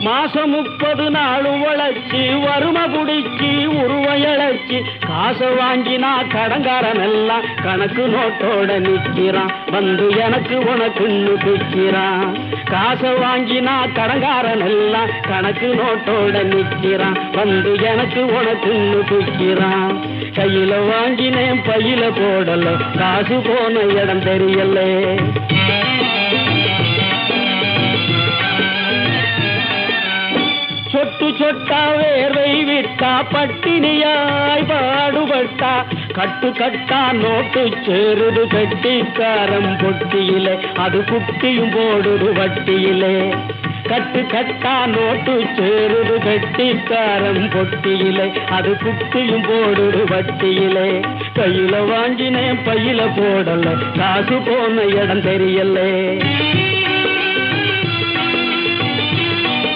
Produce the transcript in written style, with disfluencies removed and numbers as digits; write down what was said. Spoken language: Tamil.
மாசம் 30 நாள் உழைச்சி வறுமை புடிச்சி உருவையழைச்சி காசை வாங்கினா கடங்காரன் எல்லாம் கணக்கு நோட்டோட நிக்கிறான். வந்து எனக்கு உனக்குன்னு பிக்கிறான். காசை வாங்கினா கடங்காரன் எல்லாம் கணக்கு நோட்டோட நிக்கிறான். வந்து எனக்கு உனக்குன்னு பிக்கிறான். கையில வாங்கினேன் பையில போடல, காசு போன இடம் தெரியல. சொட்டு சொட்டா வேர்வை விட்டா பட்டினியாய் பாடுபட்டா கட்டு கட்டா நோட்டு சேருது கட்டிக்காரம் பொட்டியிலே, அது குட்டியும் போடுது வட்டியிலே. கட்டு கட்டா நோட்டு சேருது கட்டிக்காரம் பொட்டியிலே, அது குட்டியும் போடுது வட்டியிலே. கையில வாங்கினேன் பையில போடல, காசு போன இடம் தெரியல.